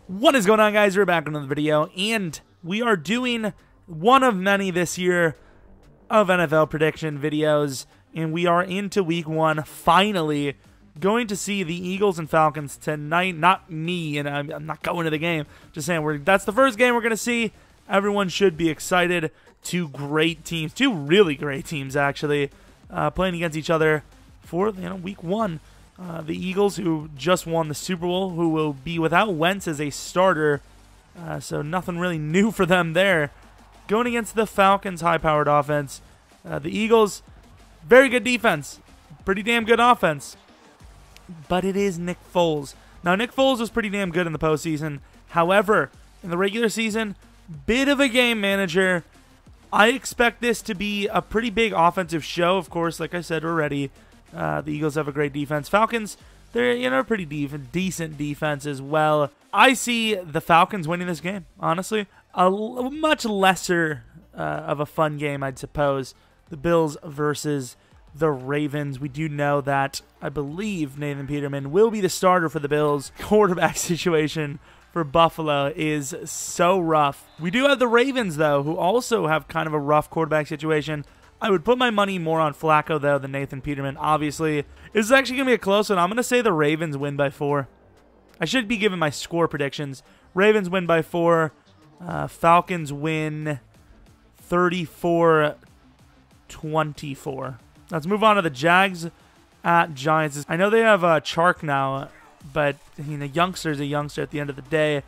What is going on, guys? We're back with another video, and we are doing one of many this year of NFL prediction videos, and we are into week one, finally going to see the Eagles and Falcons tonight. Not me, and I'm not going to the game, just saying that's the first game we're going to see. Everyone should be excited. Two great teams, two really great teams actually, playing against each other for week one. The Eagles, who just won the Super Bowl, who will be without Wentz as a starter, so nothing really new for them there. Going against the Falcons' high-powered offense. The Eagles, very good defense, pretty damn good offense, but it is Nick Foles. Now, Nick Foles was pretty damn good in the postseason. However, in the regular season, bit of a game manager. I expect this to be a pretty big offensive show. Of course, like I said already, the Eagles have a great defense. Falcons, they're pretty decent defense as well. I see the Falcons winning this game, honestly. A much lesser of a fun game, I'd suppose. The Bills versus the Ravens. We do know that I believe Nathan Peterman will be the starter for the Bills. Quarterback situation for Buffalo is so rough. We do have the Ravens, though, who also have kind of a rough quarterback situation. I would put my money more on Flacco, though, than Nathan Peterman, obviously. This is actually going to be a close one. I'm going to say the Ravens win by 4. I should be giving my score predictions. Ravens win by 4. Falcons win 34-24. Let's move on to the Jags at Giants. I know they have Chark now, but youngster's a youngster at the end of the day.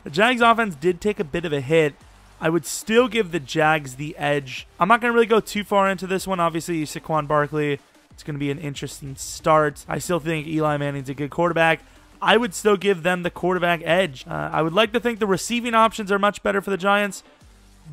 The Jags offense did take a bit of a hit. I would still give the Jags the edge. I'm not going to really go too far into this one. Obviously, Saquon Barkley, it's going to be an interesting start. I still think Eli Manning's a good quarterback. I would still give them the quarterback edge. I would like to think the receiving options are much better for the Giants,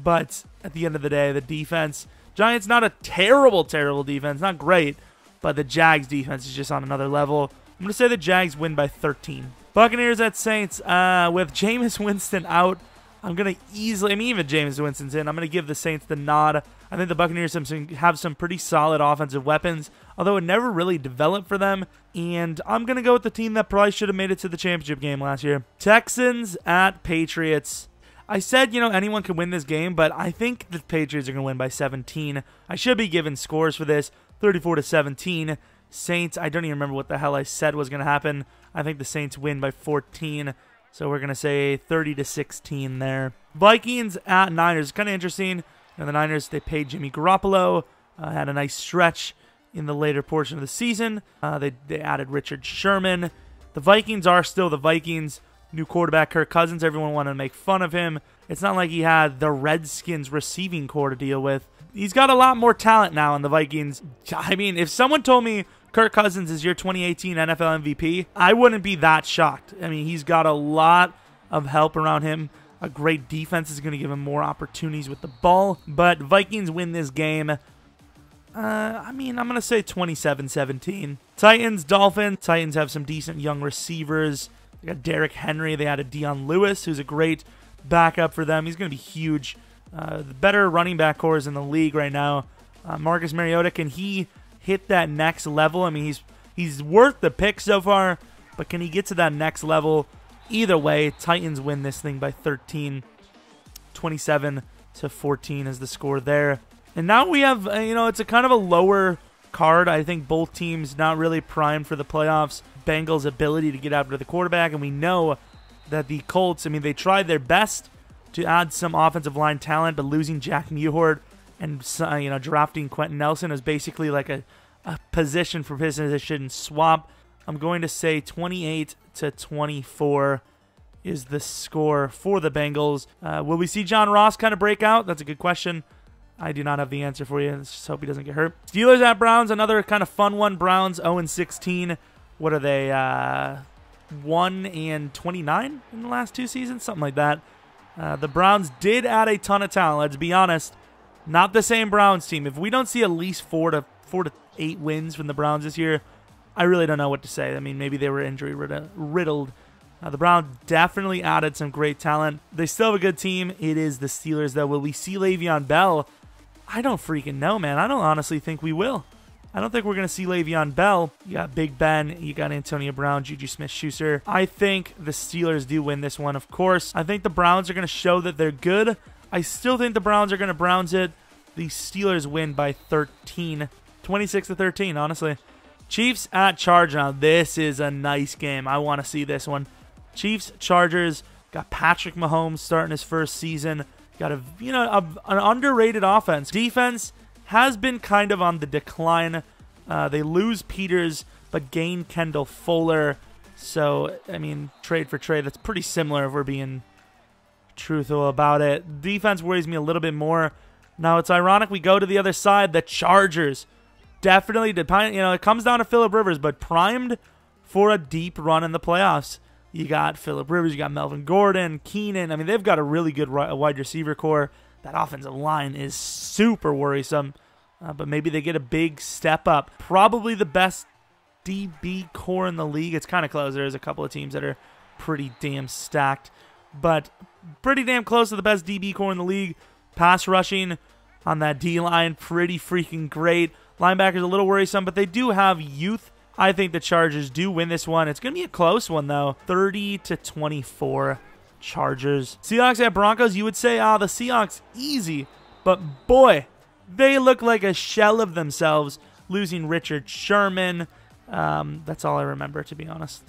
but at the end of the day, the defense, Giants not a terrible defense, not great, but the Jags defense is just on another level. I'm going to say the Jags win by 13. Buccaneers at Saints, with Jameis Winston out, I'm going to easily, even Jameis Winston's in, I'm going to give the Saints the nod. I think the Buccaneers have some pretty solid offensive weapons, although it never really developed for them. And I'm going to go with the team that probably should have made it to the championship game last year. Texans at Patriots. I said, anyone can win this game, but I think the Patriots are going to win by 17. I should be given scores for this, 34-17. Saints, I don't even remember what the hell I said was going to happen. I think the Saints win by 14. So we're going to say 30-16 there. Vikings at Niners. Kind of interesting. The Niners, they paid Jimmy Garoppolo. Had a nice stretch in the later portion of the season. They added Richard Sherman. The Vikings are still the Vikings. New quarterback Kirk Cousins. Everyone wanted to make fun of him. It's not like he had the Redskins receiving core to deal with. He's got a lot more talent now in the Vikings. If someone told me Kirk Cousins is your 2018 NFL MVP, I wouldn't be that shocked. He's got a lot of help around him. A great defense is going to give him more opportunities with the ball. But Vikings win this game. I'm going to say 27-17. Titans, Dolphins. Titans have some decent young receivers. They got Derrick Henry. They added Dion Lewis, who's a great backup for them. He's going to be huge. The better running back cores in the league right now. Marcus Mariota, can he hit that next level? He's worth the pick so far, but can he get to that next level? Either way, Titans win this thing by 13. 27-14 is the score there. And now we have, it's a kind of a lower card. I think both teams not really primed for the playoffs. Bengals' ability to get after the quarterback, and we know that the Colts, they tried their best to add some offensive line talent, but losing Jack Mewhort and drafting Quentin Nelson is basically like a position for position swap. I'm going to say 28-24 is the score for the Bengals. Will we see John Ross kind of break out? That's a good question. I do not have the answer for you. Let's just hope he doesn't get hurt. Steelers at Browns, another kind of fun one. Browns 0-16. What are they? 1-29 in the last 2 seasons, something like that. The Browns did add a ton of talent. Let's be honest. Not the same Browns team. If we don't see at least 4 to 8 wins from the Browns this year, I really don't know what to say. Maybe they were injury riddled. The Browns definitely added some great talent. They still have a good team. It is the Steelers, though. Will we see Le'Veon Bell? I don't freaking know, man. I don't honestly think we will. I don't think we're going to see Le'Veon Bell. You got Big Ben. You got Antonio Brown, Juju Smith-Schuster. I think the Steelers do win this one, of course. I think the Browns are going to show that they're good. I still think the Browns are going to Browns it. The Steelers win by 13. 26-13, honestly. Chiefs at Chargers. Now, this is a nice game. I want to see this one. Chiefs, Chargers. Got Patrick Mahomes starting his first season. Got an underrated offense. Defense has been kind of on the decline. They lose Peters, but gain Kendall Fuller. So, I mean, trade for trade, that's pretty similar if we're being truthful about it. Defense worries me a little bit more. Now, it's ironic we go to the other side. The Chargers definitely, it comes down to Phillip Rivers, but primed for a deep run in the playoffs. You got Phillip Rivers, you got Melvin Gordon, Keenan. I mean, they've got a really good wide receiver core. That offensive line is super worrisome, but maybe they get a big step up. Probably the best DB core in the league. It's kind of close. There's a couple of teams that are pretty damn stacked, but pretty damn close to the best DB core in the league. Pass rushing on that D-line, pretty freaking great. Linebackers a little worrisome, but they do have youth. I think the Chargers do win this one. It's going to be a close one, though. 30-24 Chargers. Seahawks at Broncos, you would say, the Seahawks, easy. But, boy, they look like a shell of themselves, losing Richard Sherman. That's all I remember, to be honest.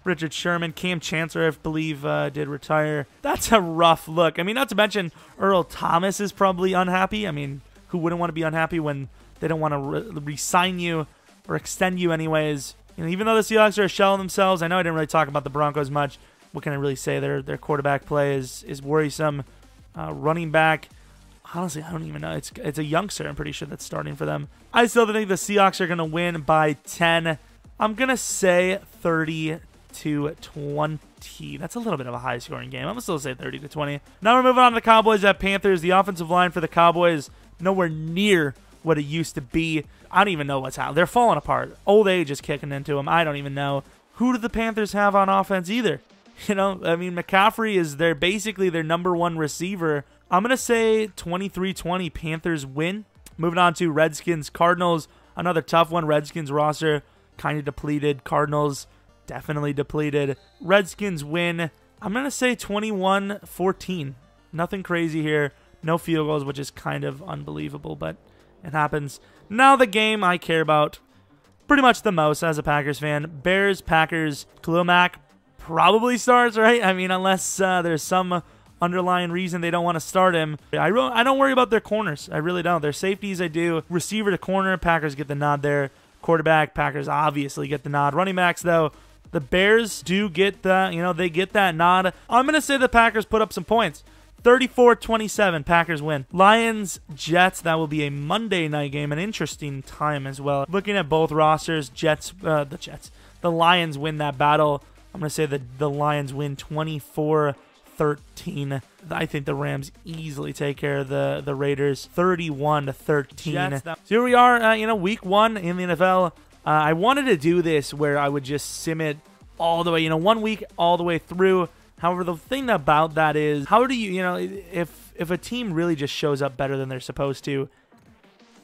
Richard Sherman. Cam Chancellor, I believe, did retire. That's a rough look. I mean, not to mention Earl Thomas is probably unhappy. I mean, who wouldn't want to be unhappy when they don't want to re-sign you or extend you anyways? Even though the Seahawks are a shell of themselves, I know I didn't really talk about the Broncos much. What can I really say? Their quarterback play is worrisome. Running back, honestly, I don't even know. It's a youngster, I'm pretty sure, that's starting for them. I still think the Seahawks are going to win by 10. I'm going to say 30-20. That's a little bit of a high-scoring game. I'm going to still say 30-20. Now we're moving on to the Cowboys at Panthers. The offensive line for the Cowboys, nowhere near what it used to be. I don't even know what's happening. They're falling apart. Old age is kicking into them. I don't even know. Who do the Panthers have on offense either? I mean, McCaffrey is basically their number one receiver. I'm going to say 23-20 Panthers win. Moving on to Redskins, Cardinals. Another tough one. Redskins roster kind of depleted. Cardinals definitely depleted. Redskins win. I'm going to say 21-14. Nothing crazy here. No field goals, which is kind of unbelievable, but it happens. Now the game I care about pretty much the most as a Packers fan. Bears, Packers. Khalil Mack probably starts, right? I mean, unless there's some underlying reason they don't want to start him. I don't worry about their corners. I really don't. Their safeties, I do. Receiver to corner, Packers get the nod there. Quarterback, Packers obviously get the nod. Running backs, though, the Bears do get they get that nod. I'm going to say the Packers put up some points. 34-27, Packers win. Lions, Jets, that will be a Monday night game, an interesting time as well. Looking at both rosters, the Lions win that battle. I'm going to say that the Lions win 24-13. I think the Rams easily take care of the Raiders, 31-13. So here we are, week 1 in the NFL. I wanted to do this where I would just sim it all the way, 1 week all the way through. However, the thing about that is, how do you, if a team really just shows up better than they're supposed to,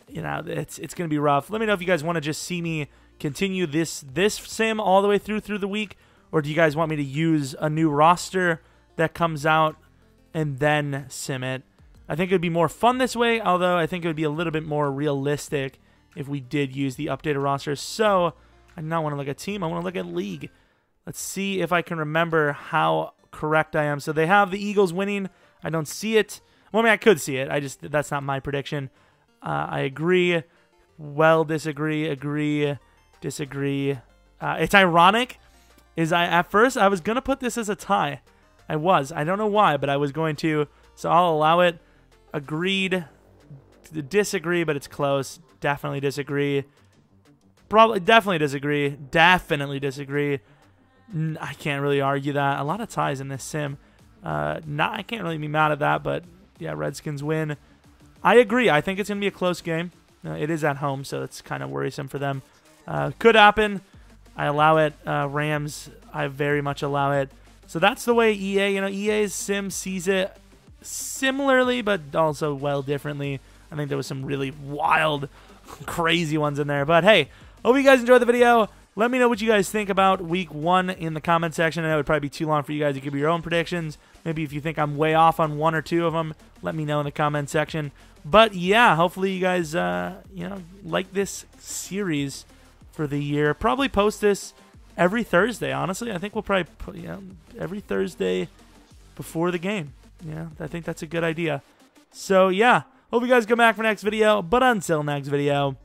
it's going to be rough. Let me know if you guys want to just see me continue this sim all the way through the week, or do you guys want me to use a new roster that comes out and then sim it? I think it would be more fun this way, although I think it would be a little bit more realistic if we did use the updated roster. So I do not want to look at team. I want to look at league. Let's see if I can remember how correct I am. So they have the Eagles winning. I don't see it. Well, I mean, I could see it. That's not my prediction. I agree. Well, disagree. Agree. Disagree. It's ironic. At first I was gonna put this as a tie. I don't know why, but I was going to. So I'll allow it. Agreed. Disagree, but it's close. Definitely disagree. Definitely disagree. Definitely disagree. I can't really argue that. A lot of ties in this sim. I can't really be mad at that, but yeah, Redskins win. I agree. I think it's going to be a close game. It is at home, so it's kind of worrisome for them. Could happen. I allow it. Rams, I very much allow it. So that's the way EA, EA's sim sees it similarly, but also well differently. I think there was some really wild crazy ones in there. But hey, hope you guys enjoyed the video. Let me know what you guys think about week 1 in the comment section. I know it would probably be too long for you guys to give your own predictions. Maybe if you think I'm way off on 1 or 2 of them, let me know in the comment section. But yeah, hopefully you guys, like this series for the year. Probably post this every Thursday, honestly. I think we'll probably put, every Thursday before the game. Yeah, I think that's a good idea. So yeah, hope you guys come back for next video. But until next video,